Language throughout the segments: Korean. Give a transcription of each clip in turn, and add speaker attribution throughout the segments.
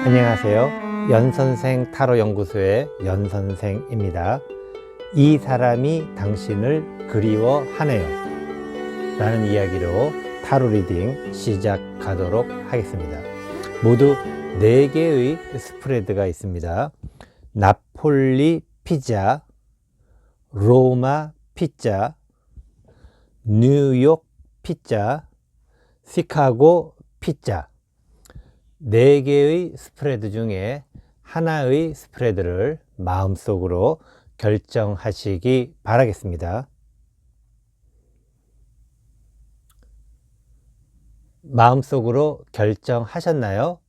Speaker 1: 안녕하세요. 연선생 타로연구소의 연선생입니다. 이 사람이 당신을 그리워하네요 라는 이야기로 타로 리딩 시작하도록 하겠습니다. 모두 4개의 스프레드가 있습니다. 나폴리 피자, 로마 피자, 뉴욕 피자, 시카고 피자, 4개의 스프레드 중에 하나의 스프레드를 마음속으로 결정하시기 바라겠습니다. 마음속으로 결정하셨나요?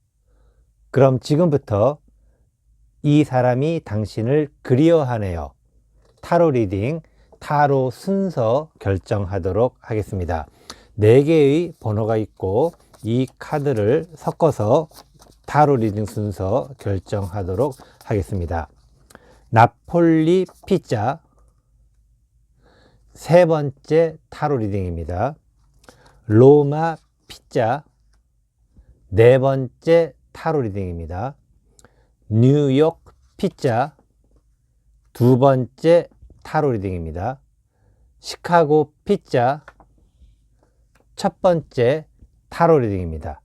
Speaker 1: 그럼 지금부터 이 사람이 당신을 그리워하네요 타로 리딩, 타로 순서 결정하도록 하겠습니다. 4개의 번호가 있고 이 카드를 섞어서 타로 리딩 순서 결정하도록 하겠습니다. 나폴리 피자, 3번째 타로 리딩입니다. 로마 피자, 4번째 타로 리딩입니다. 뉴욕 피자, 2번째 타로 리딩입니다. 시카고 피자, 1번째 타로 리딩입니다.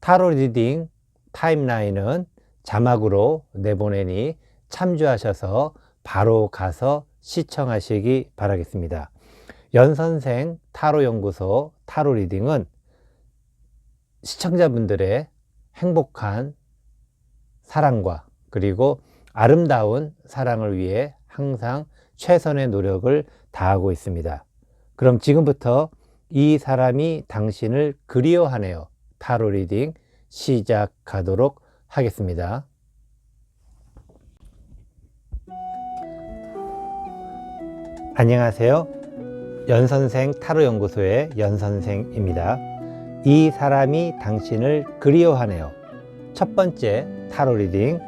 Speaker 1: 타로 리딩 타임라인은 자막으로 내보내니 참조하셔서 바로 가서 시청하시기 바라겠습니다. 연선생 타로연구소 타로 리딩은 시청자분들의 행복한 사랑과 그리고 아름다운 사랑을 위해 항상 최선의 노력을 다하고 있습니다. 그럼 지금부터 이 사람이 당신을 그리워하네요 타로 리딩 시작하도록 하겠습니다. 안녕하세요. 연선생 타로연구소의 연선생입니다. 이 사람이 당신을 그리워하네요. 1번째 타로 리딩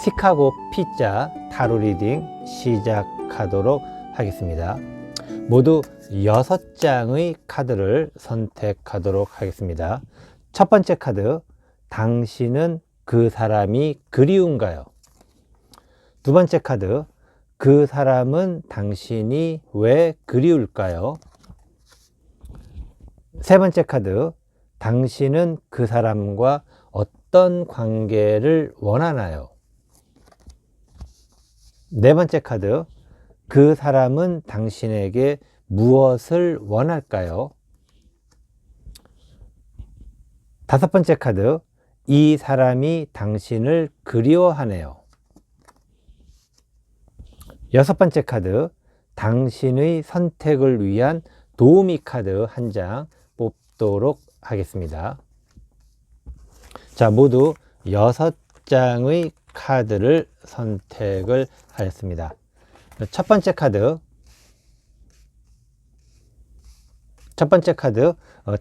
Speaker 1: 시카고 피자 타로 리딩 시작하도록 하겠습니다. 모두 6장의 카드를 선택하도록 하겠습니다. 1번째 카드, 당신은 그 사람이 그리운가요? 2번째 카드, 그 사람은 당신이 왜 그리울까요? 3번째 카드, 당신은 그 사람과 어떤 관계를 원하나요? 4번째 카드, 그 사람은 당신에게 무엇을 원할까요? 5번째 카드, 이 사람이 당신을 그리워하네요. 6번째 카드, 당신의 선택을 위한 도우미 카드 한 장 뽑도록 하겠습니다. 자, 모두 6장의 카드를 선택을 하였습니다. 첫 번째 카드,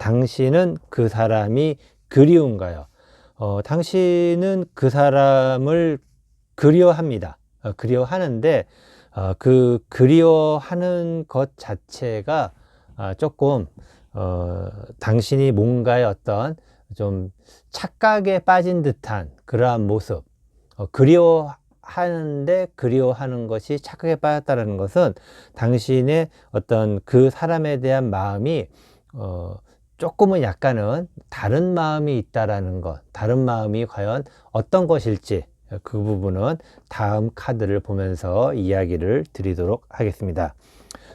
Speaker 1: 당신은 그 사람이 그리운가요? 당신은 그 사람을 그리워합니다. 그리워하는데 그 그리워하는 것 자체가 조금 당신이 뭔가의 어떤 좀 착각에 빠진 듯한 그러한 모습, 그리워하는데 그리워하는 것이 착각에 빠졌다는 것은 당신의 어떤 그 사람에 대한 마음이 조금은 약간은 다른 마음이 있다라는 것, 다른 마음이 과연 어떤 것일지 그 부분은 다음 카드를 보면서 이야기를 드리도록 하겠습니다.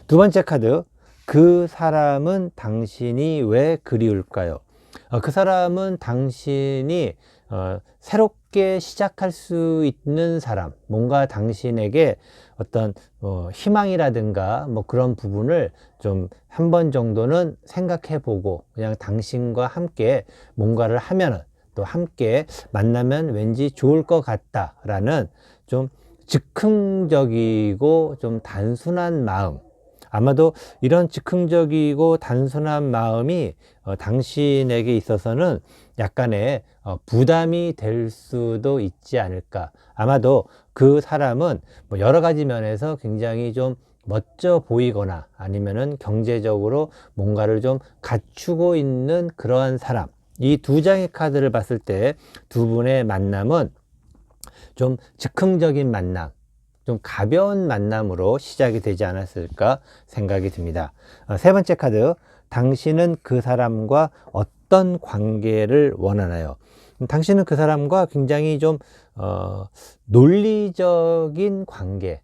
Speaker 1: 2번째 카드, 그 사람은 당신이 왜 그리울까요? 그 사람은 당신이 새롭게 시작할 수 있는 사람, 뭔가 당신에게 어떤 희망이라든가 뭐 그런 부분을 좀 한 번 정도는 생각해 보고 그냥 당신과 함께 뭔가를 하면은 또 함께 만나면 왠지 좋을 것 같다 라는 좀 즉흥적이고 좀 단순한 마음, 아마도 이런 즉흥적이고 단순한 마음이 당신에게 있어서는 약간의 부담이 될 수도 있지 않을까. 아마도 그 사람은 뭐 여러 가지 면에서 굉장히 좀 멋져 보이거나 아니면은 경제적으로 뭔가를 좀 갖추고 있는 그러한 사람, 이 두 장의 카드를 봤을 때 두 분의 만남은 좀 즉흥적인 만남, 좀 가벼운 만남으로 시작이 되지 않았을까 생각이 듭니다. 세 번째 카드, 당신은 그 사람과 어떤 관계를 원하나요? 당신은 그 사람과 굉장히 좀 논리적인 관계,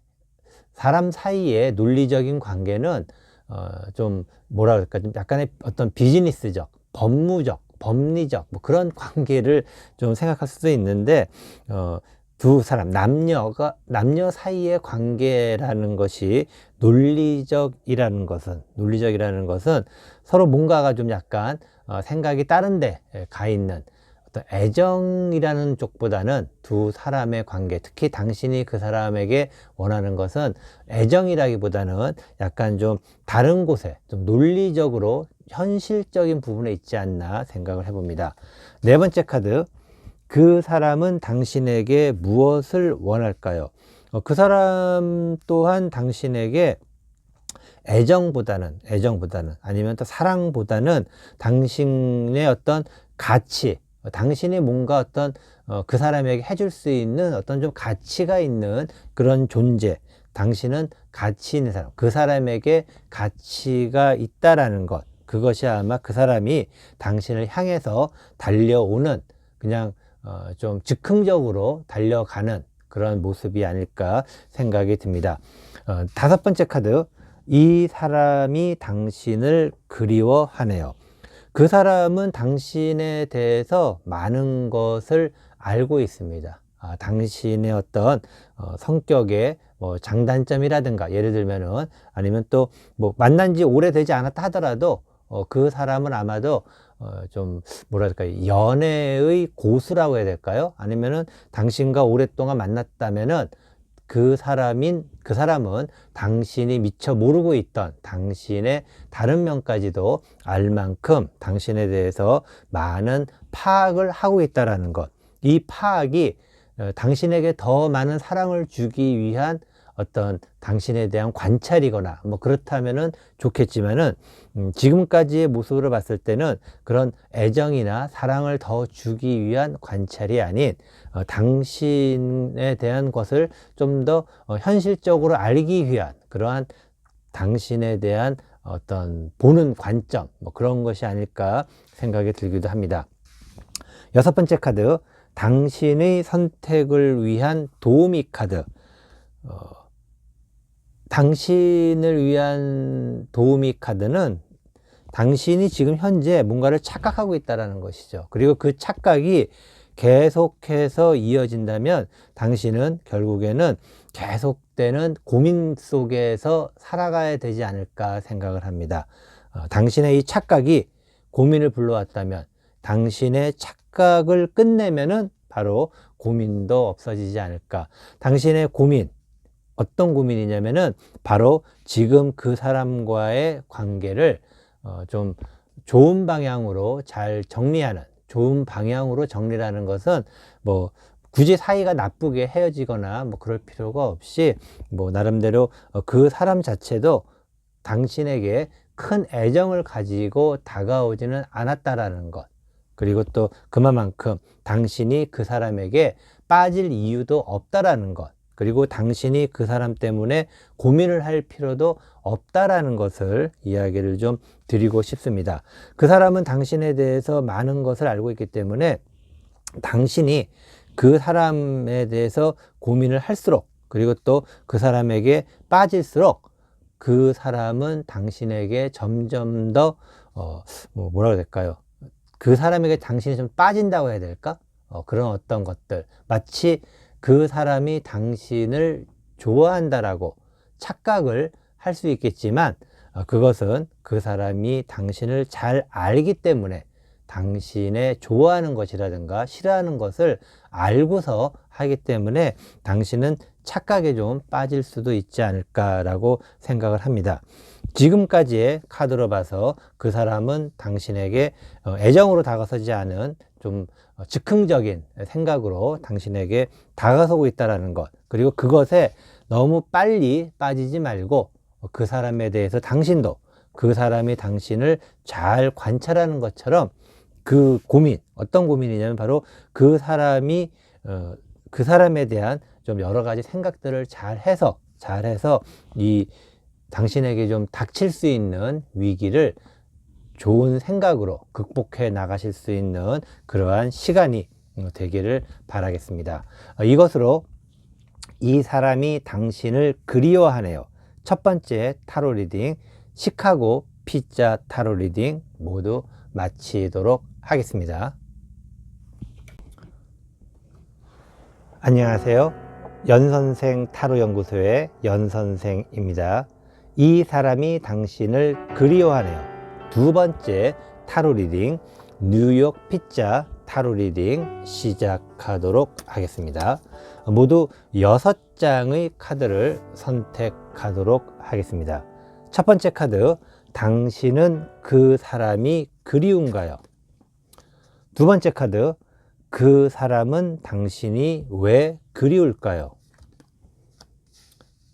Speaker 1: 사람 사이의 논리적인 관계는 좀 뭐라 그럴까, 좀 약간의 어떤 비즈니스적, 법무적, 법리적 뭐 그런 관계를 좀 생각할 수도 있는데, 두 사람, 남녀 사이의 관계라는 것이 논리적이라는 것은 서로 뭔가가 좀 약간 생각이 다른 데 가 있는 어떤 애정이라는 쪽보다는 두 사람의 관계, 특히 당신이 그 사람에게 원하는 것은 애정이라기보다는 약간 좀 다른 곳에 좀 논리적으로 현실적인 부분에 있지 않나 생각을 해봅니다. 네 번째 카드, 그 사람은 당신에게 무엇을 원할까요? 그 사람 또한 당신에게 애정보다는 아니면 또 사랑보다는 당신의 어떤 가치, 당신이 뭔가 어떤 그 사람에게 해줄 수 있는 어떤 좀 가치가 있는 그런 존재, 당신은 가치 있는 사람, 그 사람에게 가치가 있다라는 것, 그것이 아마 그 사람이 당신을 향해서 달려오는, 그냥 좀 즉흥적으로 달려가는 그런 모습이 아닐까 생각이 듭니다. 다섯 번째 카드, 이 사람이 당신을 그리워하네요. 그 사람은 당신에 대해서 많은 것을 알고 있습니다. 당신의 어떤 성격의 뭐 장단점이라든가, 예를 들면은, 아니면 또 뭐 만난 지 오래되지 않았다 하더라도 그 사람은 아마도 좀 뭐랄까요, 연애의 고수라고 해야 될까요? 아니면은 당신과 오랫동안 만났다면은 그 사람은 당신이 미처 모르고 있던 당신의 다른 면까지도 알 만큼 당신에 대해서 많은 파악을 하고 있다라는 것. 이 파악이 당신에게 더 많은 사랑을 주기 위한 어떤 당신에 대한 관찰이거나 뭐 그렇다면은 좋겠지만은, 지금까지의 모습으로 봤을 때는 그런 애정이나 사랑을 더 주기 위한 관찰이 아닌 당신에 대한 것을 좀 더 현실적으로 알기 위한 그러한 당신에 대한 어떤 보는 관점, 뭐 그런 것이 아닐까 생각이 들기도 합니다. 여섯 번째 카드, 당신의 선택을 위한 도우미 카드. 당신을 위한 도우미 카드는 당신이 지금 현재 뭔가를 착각하고 있다는 것이죠. 그리고 그 착각이 계속해서 이어진다면 당신은 결국에는 계속되는 고민 속에서 살아가야 되지 않을까 생각을 합니다. 당신의 이 착각이 고민을 불러왔다면, 당신의 착각을 끝내면은 바로 고민도 없어지지 않을까. 당신의 고민, 어떤 고민이냐면은 바로 지금 그 사람과의 관계를 좀 좋은 방향으로 잘 정리하는, 좋은 방향으로 정리라는 것은 뭐 굳이 사이가 나쁘게 헤어지거나 뭐 그럴 필요가 없이, 뭐 나름대로 그 사람 자체도 당신에게 큰 애정을 가지고 다가오지는 않았다라는 것, 그리고 또 그만큼 당신이 그 사람에게 빠질 이유도 없다라는 것, 그리고 당신이 그 사람 때문에 고민을 할 필요도 없다라는 것을 이야기를 좀 드리고 싶습니다. 그 사람은 당신에 대해서 많은 것을 알고 있기 때문에 당신이 그 사람에 대해서 고민을 할수록, 그리고 또 그 사람에게 빠질수록 그 사람은 당신에게 점점 더 뭐라고 해야 될까요? 그 사람에게 당신이 좀 빠진다고 해야 될까? 그런 어떤 것들, 마치 그 사람이 당신을 좋아한다라고 착각을 할 수 있겠지만, 그것은 그 사람이 당신을 잘 알기 때문에 당신의 좋아하는 것이라든가 싫어하는 것을 알고서 하기 때문에 당신은 착각에 좀 빠질 수도 있지 않을까라고 생각을 합니다. 지금까지의 카드로 봐서 그 사람은 당신에게 애정으로 다가서지 않은 좀 즉흥적인 생각으로 당신에게 다가서고 있다는 것, 그리고 그것에 너무 빨리 빠지지 말고 그 사람에 대해서 당신도 그 사람이 당신을 잘 관찰하는 것처럼 그 고민, 어떤 고민이냐면 바로 그 사람이 그 사람에 대한 좀 여러 가지 생각들을 잘해서 이 당신에게 좀 닥칠 수 있는 위기를 좋은 생각으로 극복해 나가실 수 있는 그러한 시간이 되기를 바라겠습니다. 이것으로 이 사람이 당신을 그리워하네요. 첫 번째 타로 리딩, 시카고 피자 타로 리딩 모두 마치도록 하겠습니다. 안녕하세요. 연선생 타로 연구소의 연선생입니다. 이 사람이 당신을 그리워하네요. 두 번째 타로 리딩, 뉴욕 피자 타로 리딩 시작하도록 하겠습니다. 모두 6장의 카드를 선택하도록 하겠습니다. 첫 번째 카드, 당신은 그 사람이 그리운가요? 두 번째 카드, 그 사람은 당신이 왜 그리울까요?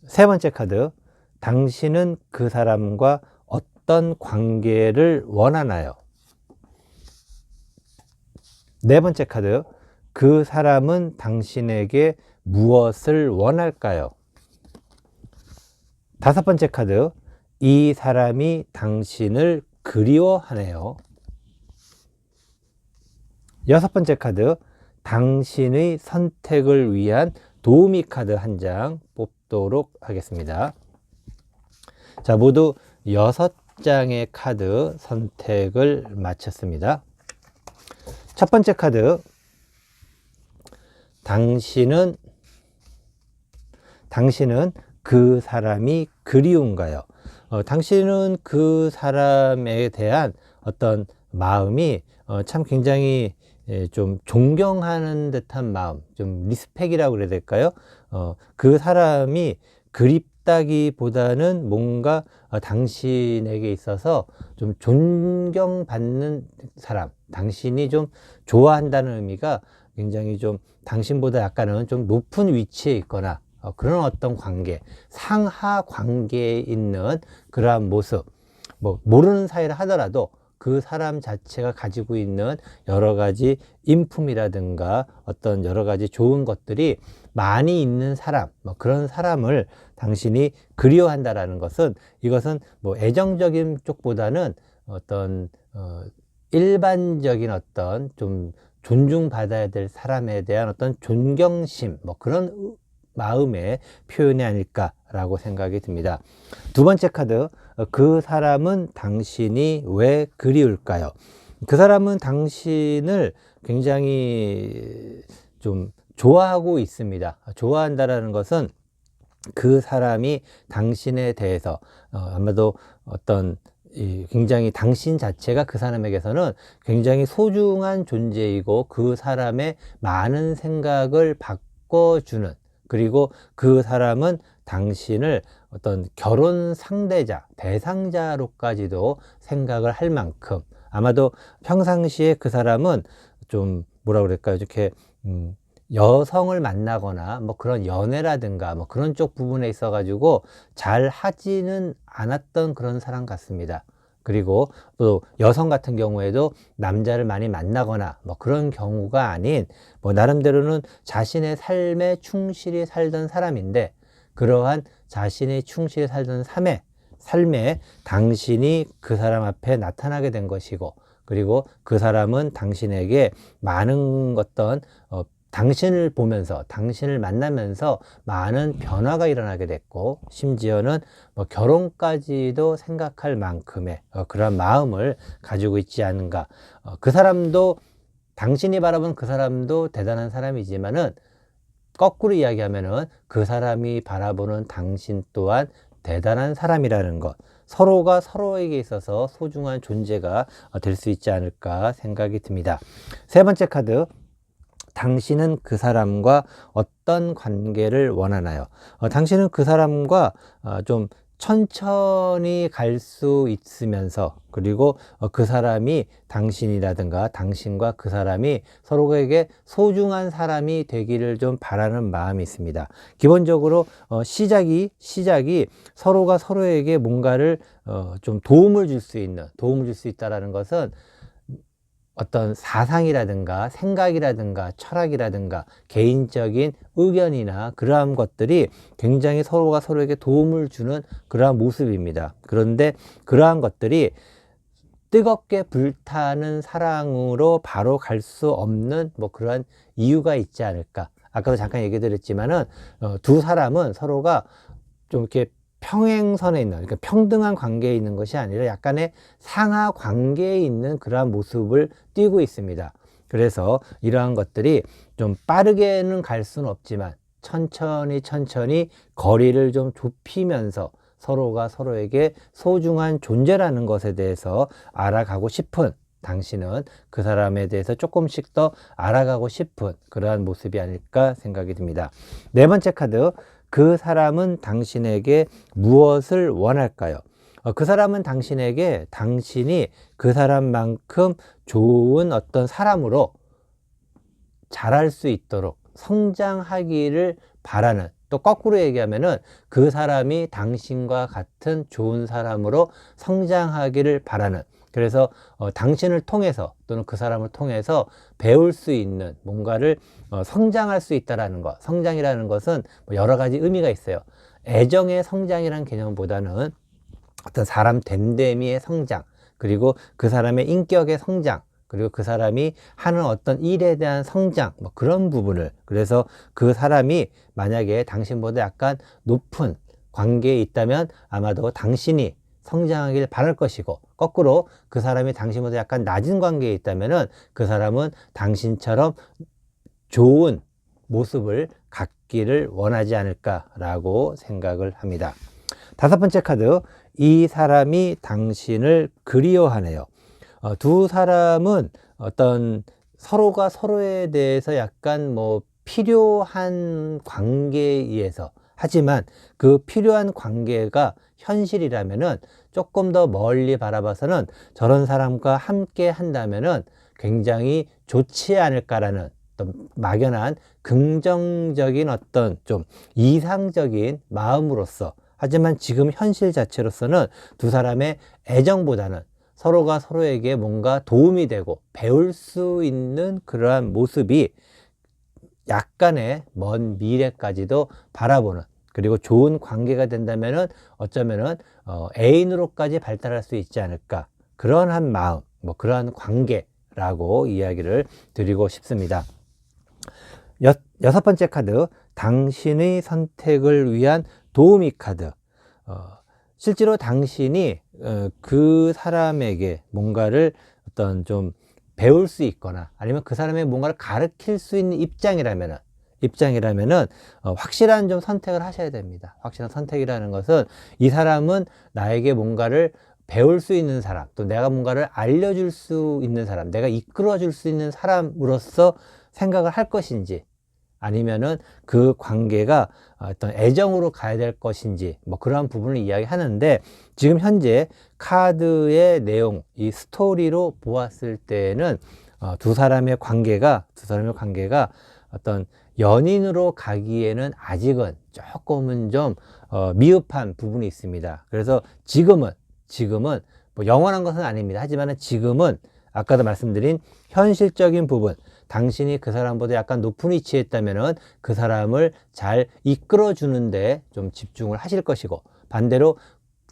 Speaker 1: 세 번째 카드, 당신은 그 사람과 어떤 관계를 원하나요? 네 번째 카드, 그 사람은 당신에게 무엇을 원할까요? 다섯 번째 카드, 이 사람이 당신을 그리워하네요. 여섯 번째 카드, 당신의 선택을 위한 도우미 카드 한 장 뽑도록 하겠습니다. 자, 모두 6장의 카드 선택을 마쳤습니다. 첫 번째 카드, 당신은 그 사람이 그리운가요? 당신은 그 사람에 대한 어떤 마음이 참 굉장히 좀 존경하는 듯한 마음, 좀 리스펙이라고 그래야 될까요? 그 사람이 그립다기보다는 뭔가 당신에게 있어서 좀 존경받는 사람, 당신이 좀 좋아한다는 의미가 굉장히 좀 당신보다 약간은 좀 높은 위치에 있거나 그런 어떤 관계, 상하 관계에 있는 그러한 모습, 뭐 모르는 사이를 하더라도 그 사람 자체가 가지고 있는 여러 가지 인품이라든가 어떤 여러 가지 좋은 것들이 많이 있는 사람, 뭐 그런 사람을 당신이 그리워한다라는 것은, 이것은 뭐 애정적인 쪽보다는 어떤 일반적인 어떤 좀 존중받아야 될 사람에 대한 어떤 존경심, 뭐 그런 마음의 표현이 아닐까라고 생각이 듭니다. 두 번째 카드, 그 사람은 당신이 왜 그리울까요? 그 사람은 당신을 굉장히 좀 좋아하고 있습니다. 좋아한다라는 것은 그 사람이 당신에 대해서 아마도 어떤 굉장히 당신 자체가 그 사람에게서는 굉장히 소중한 존재이고 그 사람의 많은 생각을 바꿔주는, 그리고 그 사람은 당신을 어떤 결혼 상대자, 대상자로까지도 생각을 할 만큼, 아마도 평상시에 그 사람은 좀 뭐라 그럴까요? 이렇게 여성을 만나거나 뭐 그런 연애라든가 뭐 그런 쪽 부분에 있어 가지고 잘 하지는 않았던 그런 사람 같습니다. 그리고 또 여성 같은 경우에도 남자를 많이 만나거나 뭐 그런 경우가 아닌, 뭐 나름대로는 자신의 삶에 충실히 살던 사람인데, 그러한 자신이 충실히 살던 삶에 당신이 그 사람 앞에 나타나게 된 것이고, 그리고 그 사람은 당신에게 많은 어떤 당신을 보면서, 당신을 만나면서 많은 변화가 일어나게 됐고, 심지어는 뭐 결혼까지도 생각할 만큼의 그런 마음을 가지고 있지 않은가. 그 사람도, 당신이 바라본 그 사람도 대단한 사람이지만은, 거꾸로 이야기하면은 그 사람이 바라보는 당신 또한 대단한 사람이라는 것, 서로가 서로에게 있어서 소중한 존재가 될 수 있지 않을까 생각이 듭니다. 세 번째 카드, 당신은 그 사람과 어떤 관계를 원하나요? 당신은 그 사람과 좀 천천히 갈 수 있으면서, 그리고 그 사람이 당신이라든가 당신과 그 사람이 서로에게 소중한 사람이 되기를 좀 바라는 마음이 있습니다. 기본적으로 시작이 서로가 서로에게 뭔가를 좀 도움을 줄 수 있다라는 것은 어떤 사상이라든가 생각이라든가 철학이라든가 개인적인 의견이나 그러한 것들이 굉장히 서로가 서로에게 도움을 주는 그러한 모습입니다. 그런데 그러한 것들이 뜨겁게 불타는 사랑으로 바로 갈 수 없는 뭐 그러한 이유가 있지 않을까. 아까도 잠깐 얘기 드렸지만은 두 사람은 서로가 좀 이렇게 평행선에 있는, 그러니까 평등한 관계에 있는 것이 아니라 약간의 상하 관계에 있는 그러한 모습을 띠고 있습니다. 그래서 이러한 것들이 좀 빠르게는 갈 수는 없지만 천천히 거리를 좀 좁히면서 서로가 서로에게 소중한 존재라는 것에 대해서 알아가고 싶은, 당신은 그 사람에 대해서 조금씩 더 알아가고 싶은 그러한 모습이 아닐까 생각이 듭니다. 네 번째 카드, 그 사람은 당신에게 무엇을 원할까요? 그 사람은 당신에게 당신이 그 사람만큼 좋은 어떤 사람으로 자랄 수 있도록 성장하기를 바라는, 또 거꾸로 얘기하면은 그 사람이 당신과 같은 좋은 사람으로 성장하기를 바라는, 그래서 당신을 통해서 또는 그 사람을 통해서 배울 수 있는 뭔가를 성장할 수 있다라는 것. 성장이라는 것은 뭐 여러 가지 의미가 있어요. 애정의 성장이라는 개념보다는 어떤 사람 됨됨이의 성장, 그리고 그 사람의 인격의 성장, 그리고 그 사람이 하는 어떤 일에 대한 성장, 뭐 그런 부분을, 그래서 그 사람이 만약에 당신보다 약간 높은 관계에 있다면 아마도 당신이 성장하길 바랄 것이고, 거꾸로 그 사람이 당신보다 약간 낮은 관계에 있다면은 그 사람은 당신처럼 좋은 모습을 갖기를 원하지 않을까라고 생각을 합니다. 다섯 번째 카드, 이 사람이 당신을 그리워하네요. 두 사람은 어떤 서로가 서로에 대해서 약간 뭐 필요한 관계에 의해서, 하지만 그 필요한 관계가 현실이라면은 조금 더 멀리 바라봐서는 저런 사람과 함께 한다면은 굉장히 좋지 않을까라는 어떤 막연한 긍정적인 어떤 좀 이상적인 마음으로서, 하지만 지금 현실 자체로서는 두 사람의 애정보다는 서로가 서로에게 뭔가 도움이 되고 배울 수 있는 그러한 모습이 약간의 먼 미래까지도 바라보는, 그리고 좋은 관계가 된다면은 어쩌면은 애인으로까지 발달할 수 있지 않을까, 그러한 마음, 뭐 그러한 관계라고 이야기를 드리고 싶습니다. 여섯 번째 카드, 당신의 선택을 위한 도우미 카드. 실제로 당신이 그 사람에게 뭔가를 어떤 좀 배울 수 있거나 아니면 그 사람의 뭔가를 가르칠 수 있는 입장이라면은 확실한 좀 선택을 하셔야 됩니다. 확실한 선택이라는 것은 이 사람은 나에게 뭔가를 배울 수 있는 사람, 또 내가 뭔가를 알려줄 수 있는 사람, 내가 이끌어 줄 수 있는 사람으로서 생각을 할 것인지, 아니면은 그 관계가 어떤 애정으로 가야 될 것인지, 뭐 그러한 부분을 이야기하는데, 지금 현재 카드의 내용, 이 스토리로 보았을 때는 두 사람의 관계가 어떤 연인으로 가기에는 아직은 조금은 좀 미흡한 부분이 있습니다. 그래서 지금은 뭐 영원한 것은 아닙니다. 하지만 지금은 아까도 말씀드린 현실적인 부분, 당신이 그 사람보다 약간 높은 위치에 있다면은 그 사람을 잘 이끌어 주는데 좀 집중을 하실 것이고, 반대로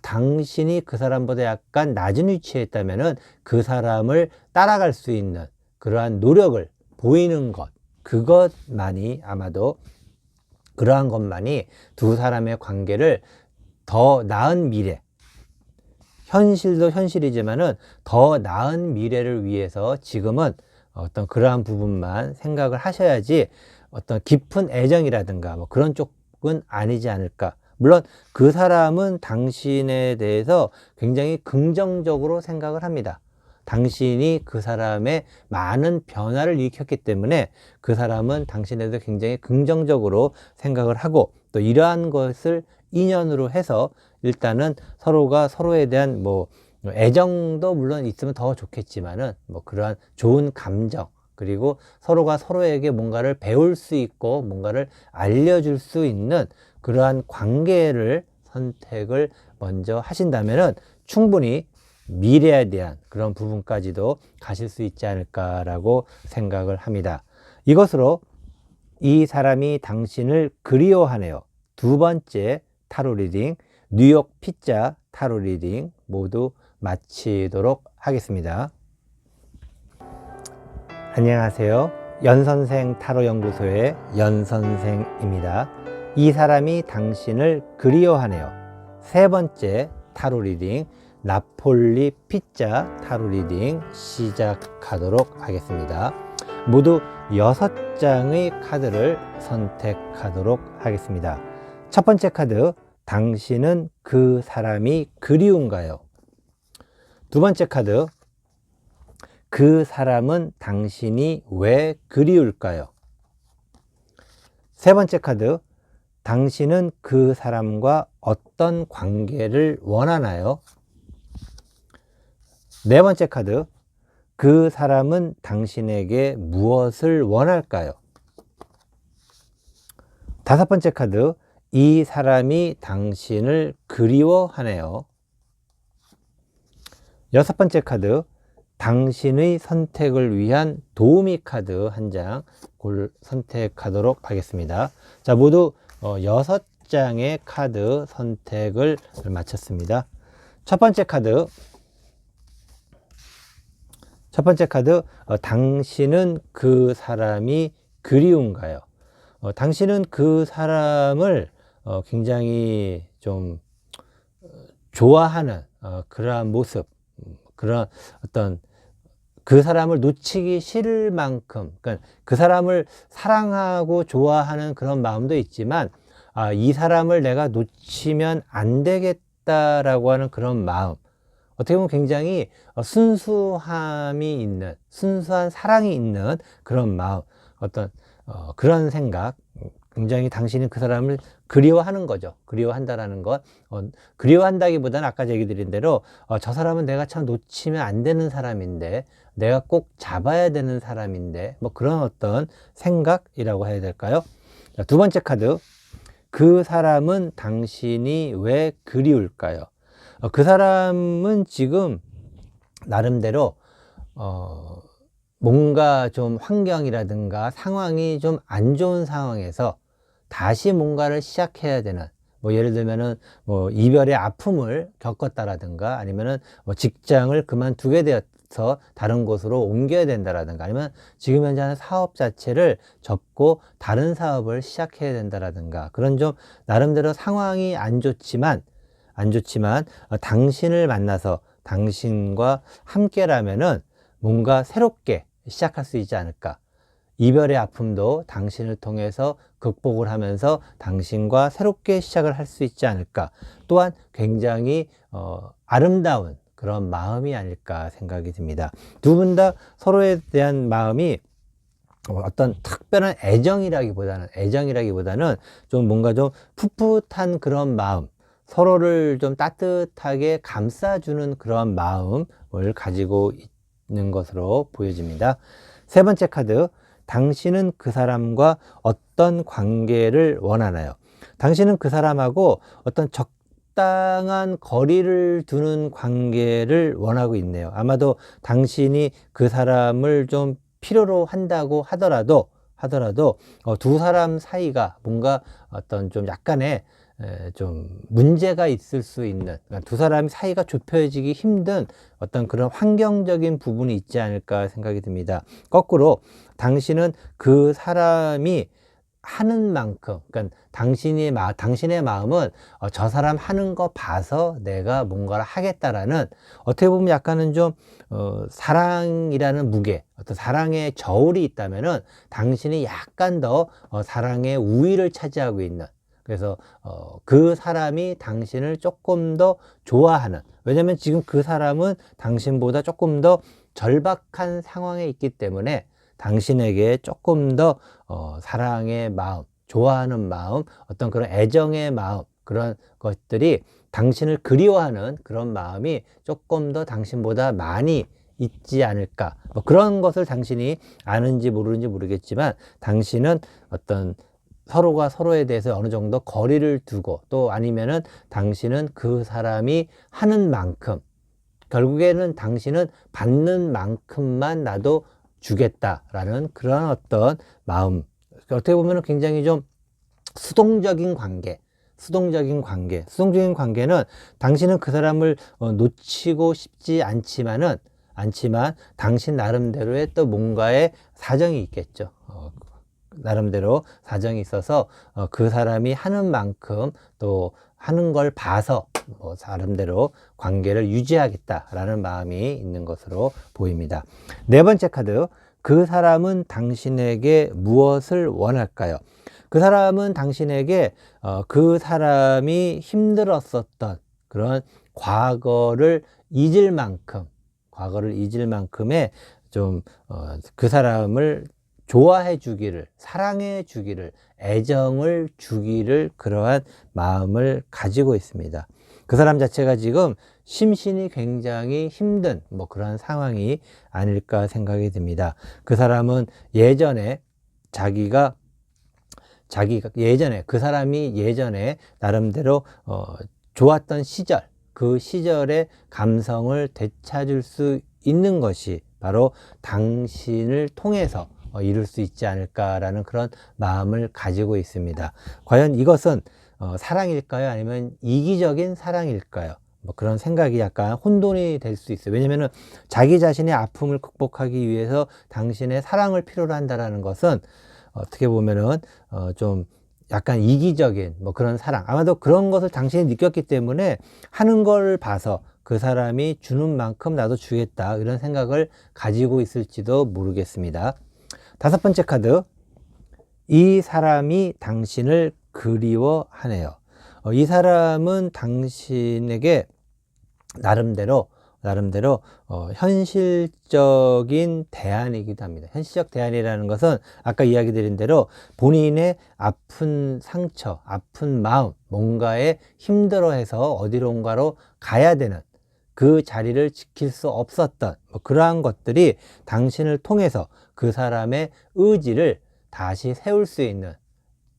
Speaker 1: 당신이 그 사람보다 약간 낮은 위치에 있다면은 그 사람을 따라갈 수 있는 그러한 노력을 보이는 것, 그것만이 아마도, 그러한 것만이 두 사람의 관계를 더 나은 미래, 현실도 현실이지만은 더 나은 미래를 위해서 지금은 어떤 그러한 부분만 생각을 하셔야지 어떤 깊은 애정이라든가 뭐 그런 쪽은 아니지 않을까. 물론 그 사람은 당신에 대해서 굉장히 긍정적으로 생각을 합니다. 당신이 그 사람의 많은 변화를 일으켰기 때문에 그 사람은 당신에 대해서 굉장히 긍정적으로 생각을 하고, 또 이러한 것을 인연으로 해서 일단은 서로가 서로에 대한 뭐 애정도 물론 있으면 더 좋겠지만은 뭐 그러한 좋은 감정, 그리고 서로가 서로에게 뭔가를 배울 수 있고 뭔가를 알려줄 수 있는 그러한 관계를 선택을 먼저 하신다면은 충분히 미래에 대한 그런 부분까지도 가실 수 있지 않을까라고 생각을 합니다. 이것으로 이 사람이 당신을 그리워하네요. 두 번째 타로 리딩, 뉴욕 피자 타로 리딩 모두 마치도록 하겠습니다. 안녕하세요. 연선생 타로 연구소의 연선생입니다. 이 사람이 당신을 그리워하네요. 세 번째 타로 리딩, 나폴리 피자 타로 리딩 시작하도록 하겠습니다. 모두 6장의 카드를 선택하도록 하겠습니다. 첫 번째 카드, 당신은 그 사람이 그리운가요? 두 번째 카드, 그 사람은 당신이 왜 그리울까요? 세 번째 카드, 당신은 그 사람과 어떤 관계를 원하나요? 네 번째 카드, 그 사람은 당신에게 무엇을 원할까요? 다섯 번째 카드, 이 사람이 당신을 그리워하네요. 여섯 번째 카드, 당신의 선택을 위한 도우미 카드 한 장 선택하도록 하겠습니다. 자, 모두 6장의 카드 선택을 마쳤습니다. 첫 번째 카드, 당신은 그 사람이 그리운가요? 당신은 그 사람을 굉장히 좀 좋아하는 그러한 모습, 그런 어떤 그 사람을 놓치기 싫을 만큼, 그러니까 그 사람을 사랑하고 좋아하는 그런 마음도 있지만, 이 사람을 내가 놓치면 안 되겠다라고 하는 그런 마음, 어떻게 보면 굉장히 순수함이 있는, 순수한 사랑이 있는 그런 마음, 어떤 그런 생각, 굉장히 당신이 그 사람을 그리워하는 거죠. 그리워한다라는 것. 그리워한다기보다는 아까 얘기 드린 대로 저 사람은 내가 참 놓치면 안 되는 사람인데, 내가 꼭 잡아야 되는 사람인데, 뭐 그런 어떤 생각이라고 해야 될까요? 자, 두 번째 카드, 그 사람은 당신이 왜 그리울까요? 그 사람은 지금 나름대로 뭔가 좀 환경이라든가 상황이 좀 안 좋은 상황에서 다시 뭔가를 시작해야 되는, 뭐 예를 들면은 뭐 이별의 아픔을 겪었다라든가, 아니면은 뭐 직장을 그만두게 되어서 다른 곳으로 옮겨야 된다라든가, 아니면 지금 현재 하는 사업 자체를 접고 다른 사업을 시작해야 된다라든가, 그런 좀 나름대로 상황이 안 좋지만 당신을 만나서 당신과 함께라면은 뭔가 새롭게 시작할 수 있지 않을까. 이별의 아픔도 당신을 통해서 극복을 하면서 당신과 새롭게 시작을 할 수 있지 않을까. 또한 굉장히 아름다운 그런 마음이 아닐까 생각이 듭니다. 두 분 다 서로에 대한 마음이 어떤 특별한 애정이라기보다는 좀 뭔가 좀 풋풋한 그런 마음, 서로를 좀 따뜻하게 감싸주는 그런 마음을 가지고 있는 것으로 보여집니다. 세 번째 카드, 당신은 그 사람과 어떤 관계를 원하나요? 당신은 그 사람하고 어떤 적당한 거리를 두는 관계를 원하고 있네요. 아마도 당신이 그 사람을 좀 필요로 한다고 하더라도 두 사람 사이가 뭔가 어떤 좀 약간의 좀 문제가 있을 수 있는, 그러니까 두 사람이 사이가 좁혀지기 힘든 어떤 그런 환경적인 부분이 있지 않을까 생각이 듭니다. 거꾸로 당신은 그 사람이 하는 만큼, 그러니까 당신의 마음은 저 사람 하는 거 봐서 내가 뭔가를 하겠다라는, 어떻게 보면 약간은 좀 사랑이라는 무게, 어떤 사랑의 저울이 있다면은 당신이 약간 더 사랑의 우위를 차지하고 있는, 그래서 그 사람이 당신을 조금 더 좋아하는, 왜냐면 지금 그 사람은 당신보다 조금 더 절박한 상황에 있기 때문에 당신에게 조금 더 사랑의 마음, 좋아하는 마음, 어떤 그런 애정의 마음, 그런 것들이 당신을 그리워하는 그런 마음이 조금 더 당신보다 많이 있지 않을까. 뭐 그런 것을 당신이 아는지 모르는지 모르겠지만, 당신은 어떤 서로가 서로에 대해서 어느 정도 거리를 두고, 또 아니면은 당신은 그 사람이 하는 만큼 결국에는 당신은 받는 만큼만 나도 주겠다라는 그런 어떤 마음. 어떻게 보면 굉장히 좀 수동적인 관계는 당신은 그 사람을 놓치고 싶지 않지만 당신 나름대로의 또 뭔가의 사정이 있겠죠. 나름대로 사정이 있어서 그 사람이 하는 만큼 또 하는 걸 봐서 나름대로 관계를 유지하겠다라는 마음이 있는 것으로 보입니다. 네 번째 카드, 그 사람은 당신에게 무엇을 원할까요? 그 사람은 당신에게 그 사람이 힘들었었던 그런 과거를 잊을 만큼의 좀 그 사람을 좋아해 주기를, 사랑해 주기를, 애정을 주기를 그러한 마음을 가지고 있습니다. 그 사람 자체가 지금 심신이 굉장히 힘든 그런 상황이 아닐까 생각이 듭니다. 그 사람은 그 사람이 예전에 나름대로 좋았던 시절, 그 시절의 감성을 되찾을 수 있는 것이 바로 당신을 통해서 이룰 수 있지 않을까라는 그런 마음을 가지고 있습니다. 과연 이것은 사랑일까요? 아니면 이기적인 사랑일까요? 그런 생각이 약간 혼돈이 될 수 있어요. 왜냐면은 자기 자신의 아픔을 극복하기 위해서 당신의 사랑을 필요로 한다라는 것은 어떻게 보면은 좀 약간 이기적인 그런 사랑, 아마도 그런 것을 당신이 느꼈기 때문에 하는 걸 봐서 그 사람이 주는 만큼 나도 주겠다, 이런 생각을 가지고 있을지도 모르겠습니다. 다섯 번째 카드, 이 사람이 당신을 그리워하네요. 이 사람은 당신에게 나름대로 현실적인 대안이기도 합니다. 현실적 대안이라는 것은 아까 이야기 드린 대로 본인의 아픈 상처, 아픈 마음, 뭔가에 힘들어해서 어디론가로 가야 되는 그 자리를 지킬 수 없었던 그러한 것들이 당신을 통해서 그 사람의 의지를 다시 세울 수 있는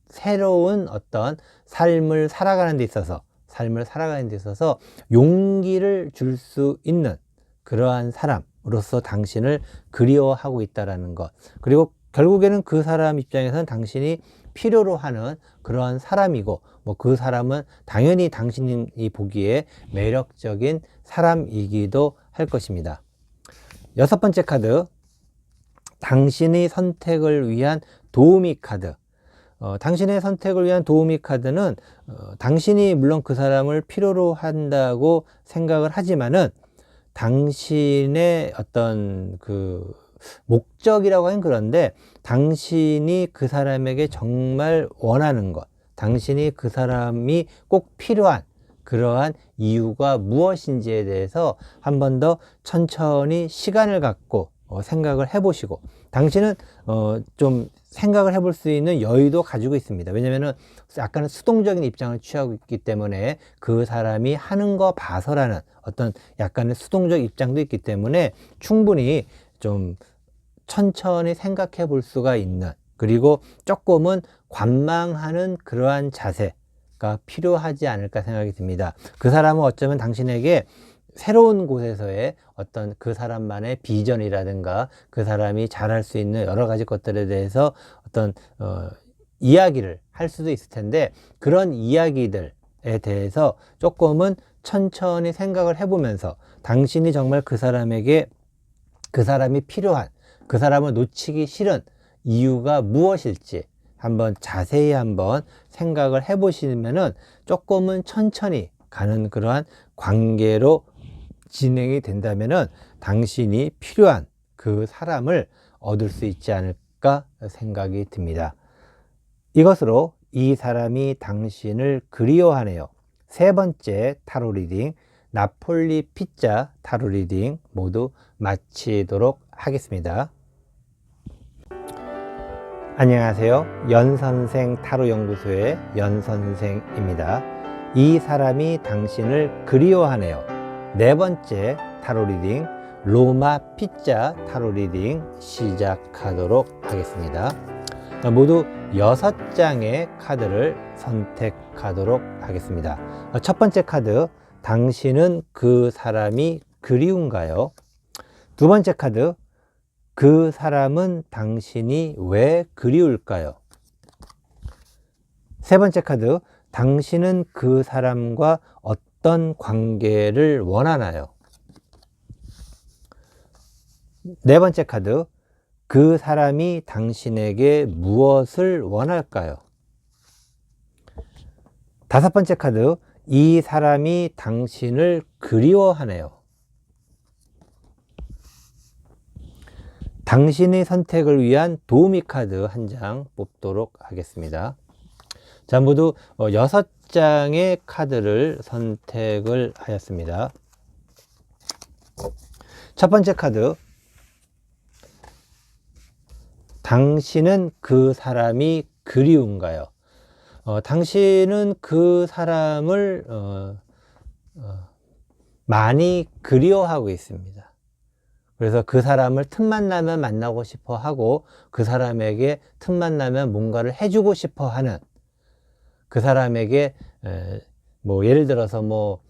Speaker 1: 새로운 어떤 삶을 살아가는 데 있어서 용기를 줄 수 있는 그러한 사람으로서 당신을 그리워하고 있다는 것. 그리고 결국에는 그 사람 입장에서는 당신이 필요로 하는 그러한 사람이고, 그 사람은 당연히 당신이 보기에 매력적인 사람이기도 할 것입니다. 여섯 번째 카드, 당신의 선택을 위한 도우미 카드. 당신의 선택을 위한 도우미 카드는 당신이 물론 그 사람을 필요로 한다고 생각을 하지만은 당신의 어떤 그 목적이라고 하긴 그런데, 당신이 그 사람에게 정말 원하는 것, 당신이 그 사람이 꼭 필요한 그러한 이유가 무엇인지에 대해서 한 번 더 천천히 시간을 갖고 생각을 해보시고, 당신은 좀 생각을 해볼 수 있는 여유도 가지고 있습니다. 왜냐면은 약간은 수동적인 입장을 취하고 있기 때문에 그 사람이 하는 거 봐서라는 어떤 약간의 수동적 입장도 있기 때문에 충분히 좀 천천히 생각해 볼 수가 있는, 그리고 조금은 관망하는 그러한 자세가 필요하지 않을까 생각이 듭니다. 그 사람은 어쩌면 당신에게 새로운 곳에서의 어떤 그 사람만의 비전이라든가 그 사람이 잘할 수 있는 여러 가지 것들에 대해서 어떤 이야기를 할 수도 있을 텐데, 그런 이야기들에 대해서 조금은 천천히 생각을 해보면서 당신이 정말 그 사람에게 그 사람이 필요한, 그 사람을 놓치기 싫은 이유가 무엇일지 자세히 한번 생각을 해보시면은 조금은 천천히 가는 그러한 관계로 진행이 된다면은 당신이 필요한 그 사람을 얻을 수 있지 않을까 생각이 듭니다. 이것으로 이 사람이 당신을 그리워하네요. 세 번째 타로 리딩, 나폴리 피자 타로 리딩 모두 마치도록 하겠습니다. 안녕하세요. 연선생 타로 연구소의 연선생입니다. 이 사람이 당신을 그리워하네요. 네 번째 타로 리딩, 로마 피자 타로 리딩 시작하도록 하겠습니다. 모두 6장의 카드를 선택하도록 하겠습니다. 첫 번째 카드, 당신은 그 사람이 그리운가요? 두 번째 카드, 그 사람은 당신이 왜 그리울까요? 세 번째 카드, 당신은 그 사람과 어떤 관계를 원하나요? 네 번째 카드, 그 사람이 당신에게 무엇을 원할까요? 다섯 번째 카드, 이 사람이 당신을 그리워하네요. 당신의 선택을 위한 도우미 카드 한 장 뽑도록 하겠습니다. 자, 모두 6장의 카드를 선택을 하였습니다. 첫 번째 카드, 당신은 그 사람이 그리운가요? 당신은 그 사람을 많이 그리워하고 있습니다. 그래서 그 사람을 틈만 나면 만나고 싶어 하고, 그 사람에게 틈만 나면 뭔가를 해주고 싶어 하는, 그 사람에게 뭐 예를 들어서 뭐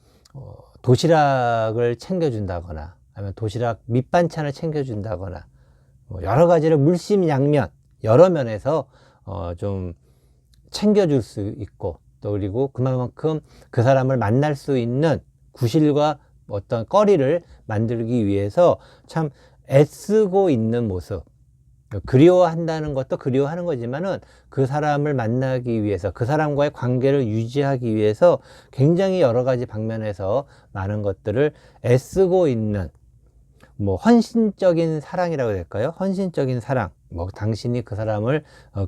Speaker 1: 도시락을 챙겨준다거나, 아니면 도시락 밑반찬을 챙겨준다거나, 뭐 여러 가지를 물심양면 여러 면에서 좀 챙겨줄 수 있고, 또 그리고 그만큼 그 사람을 만날 수 있는 구실과 어떤 거리를 만들기 위해서 참 애쓰고 있는 모습, 그리워한다는 것도 그리워하는 거지만은 그 사람을 만나기 위해서, 그 사람과의 관계를 유지하기 위해서 굉장히 여러 가지 방면에서 많은 것들을 애쓰고 있는, 뭐 헌신적인 사랑이라고 해야 될까요? 헌신적인 사랑, 뭐 당신이 그 사람을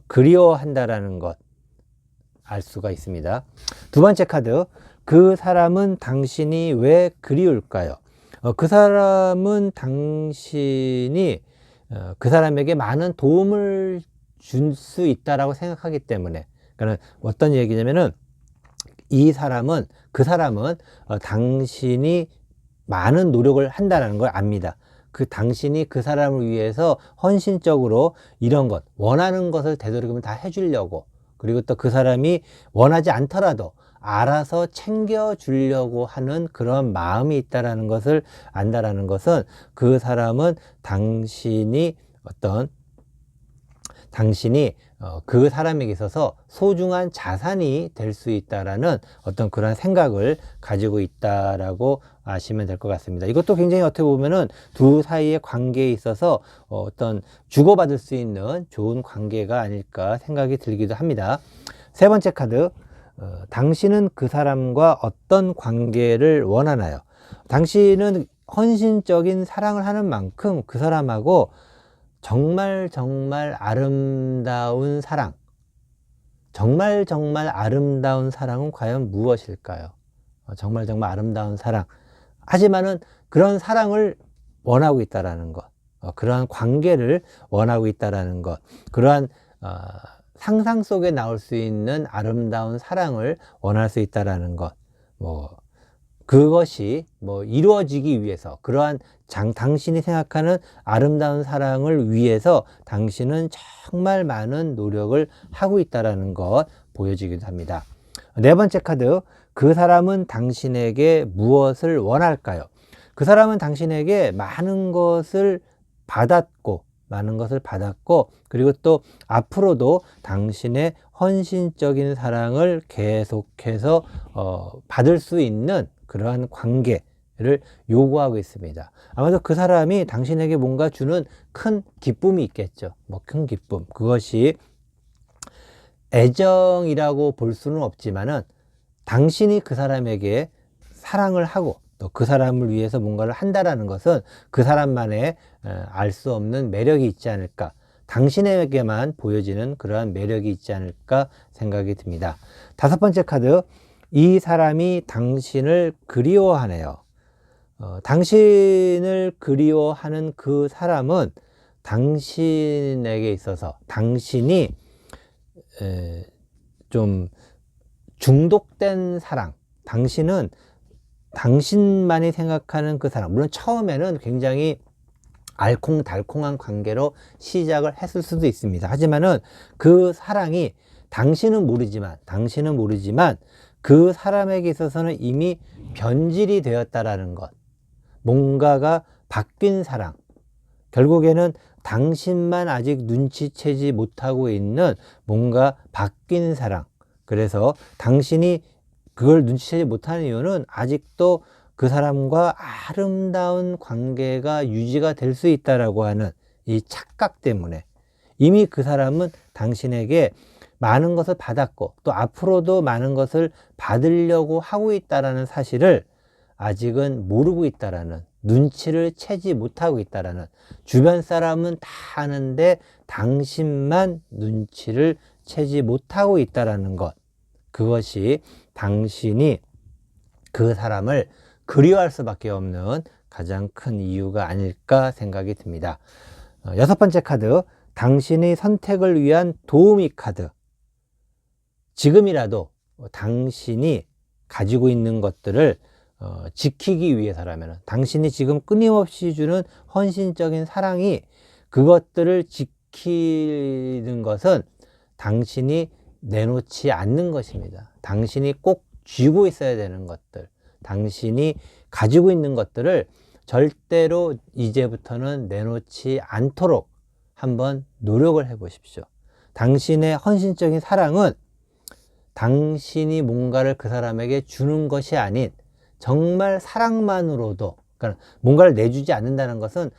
Speaker 1: 그리워한다라는 것 알 수가 있습니다. 두 번째 카드, 그 사람은 당신이 왜 그리울까요? 그 사람은 당신이 그 사람에게 많은 도움을 줄 수 있다라고 생각하기 때문에, 그러니까 어떤 얘기냐면은 이 사람은, 그 사람은 당신이 많은 노력을 한다는 걸 압니다. 그 당신이 그 사람을 위해서 헌신적으로 이런 것, 원하는 것을 되도록이면 다 해주려고, 그리고 또 그 사람이 원하지 않더라도 알아서 챙겨주려고 하는 그런 마음이 있다라는 것을 안다라는 것은, 그 사람은 당신이 그 사람에게 있어서 소중한 자산이 될 수 있다라는 어떤 그런 생각을 가지고 있다라고 아시면 될 것 같습니다. 이것도 굉장히 어떻게 보면은 두 사이의 관계에 있어서 어떤 주고받을 수 있는 좋은 관계가 아닐까 생각이 들기도 합니다. 세 번째 카드, 당신은 그 사람과 어떤 관계를 원하나요? 당신은 헌신적인 사랑을 하는 만큼 그 사람하고 정말 아름다운 사랑, 정말 아름다운 사랑은 과연 무엇일까요? 정말 아름다운 사랑. 하지만은 그런 사랑을 원하고 있다라는 것, 그러한 관계를 원하고 있다라는 것, 그러한 상상 속에 나올 수 있는 아름다운 사랑을 원할 수 있다라는 것, 그것이 이루어지기 위해서, 그러한 당신이 생각하는 아름다운 사랑을 위해서 당신은 정말 많은 노력을 하고 있다라는 것 보여지기도 합니다. 네 번째 카드, 그 사람은 당신에게 무엇을 원할까요? 그 사람은 당신에게 많은 것을 받았고, 그리고 또 앞으로도 당신의 헌신적인 사랑을 계속해서 받을 수 있는 그러한 관계를 요구하고 있습니다. 아마도 그 사람이 당신에게 뭔가 주는 큰 기쁨이 있겠죠. 큰 기쁨. 그것이 애정이라고 볼 수는 없지만은, 당신이 그 사람에게 사랑을 하고 또 그 사람을 위해서 뭔가를 한다라는 것은 그 사람만의 알 수 없는 매력이 있지 않을까, 당신에게만 보여지는 그러한 매력이 있지 않을까 생각이 듭니다. 다섯 번째 카드, 이 사람이 당신을 그리워하네요. 당신을 그리워하는 그 사람은 당신에게 있어서 당신이 좀 중독된 사랑, 당신은 당신만이 생각하는 그 사랑, 물론 처음에는 굉장히 알콩달콩한 관계로 시작을 했을 수도 있습니다. 하지만은 그 사랑이 당신은 모르지만 그 사람에게 있어서는 이미 변질이 되었다라는 것, 뭔가가 바뀐 사랑, 결국에는 당신만 아직 눈치채지 못하고 있는 뭔가 바뀐 사랑. 그래서 당신이 그걸 눈치채지 못하는 이유는 아직도 그 사람과 아름다운 관계가 유지가 될 수 있다라고 하는 이 착각 때문에 이미 그 사람은 당신에게 많은 것을 받았고 또 앞으로도 많은 것을 받으려고 하고 있다라는 사실을 아직은 모르고 있다라는, 눈치를 채지 못하고 있다라는, 주변 사람은 다 아는데 당신만 눈치를 채지 못하고 있다라는 것, 그것이 당신이 그 사람을 그리워할 수밖에 없는 가장 큰 이유가 아닐까 생각이 듭니다. 여섯 번째 카드, 당신의 선택을 위한 도우미 카드. 지금이라도 당신이 가지고 있는 것들을 지키기 위해서라면, 당신이 지금 끊임없이 주는 헌신적인 사랑이 그것들을 지키는 것은 당신이 내놓지 않는 것입니다. 당신이 꼭 쥐고 있어야 되는 것들, 당신이 가지고 있는 것들을 절대로 이제부터는 내놓지 않도록 한번 노력을 해 보십시오. 당신의 헌신적인 사랑은 당신이 뭔가를 그 사람에게 주는 것이 아닌 정말 사랑만으로도, 그러니까 뭔가를 내주지 않는다는 것은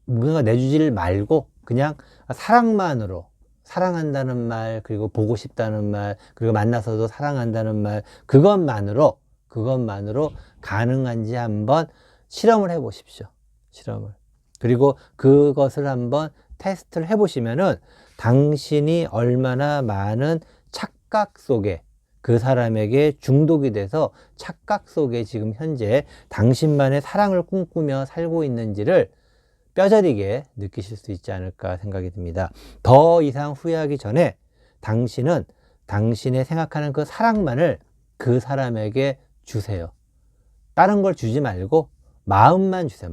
Speaker 1: 뭔가 내주지를 말고 그냥 사랑만으로, 사랑한다는 말, 그리고 보고 싶다는 말, 그리고 만나서도 사랑한다는 말, 그것만으로 가능한지 한번 실험을 해 보십시오. 실험을. 그리고 그것을 한번 테스트를 해 보시면은 당신이 얼마나 많은 착각 속에, 그 사람에게 중독이 돼서 착각 속에 지금 현재 당신만의 사랑을 꿈꾸며 살고 있는지를 뼈저리게 느끼실 수 있지 않을까 생각이 듭니다. 더 이상 후회하기 전에 당신은 당신의 생각하는 그 사랑만을 그 사람에게 주세요. 다른 걸 주지 말고 마음만 주세요.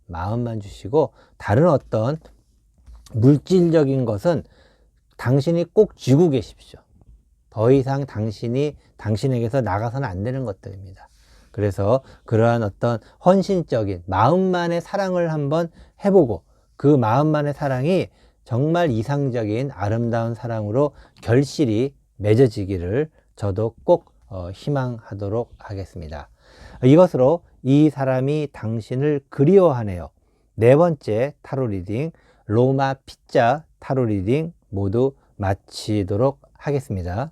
Speaker 1: 마음만 주시고, 다른 어떤 물질적인 것은 당신이 꼭 쥐고 계십시오. 더 이상 당신이 당신에게서 나가서는 안 되는 것들입니다. 그래서 그러한 어떤 헌신적인 마음만의 사랑을 한번 해보고, 그 마음만의 사랑이 정말 이상적인 아름다운 사랑으로 결실이 맺어지기를 저도 꼭 희망하도록 하겠습니다. 이것으로 이 사람이 당신을 그리워하네요. 네 번째 타로 리딩, 로마 피자 타로 리딩 모두 마치도록 하겠습니다.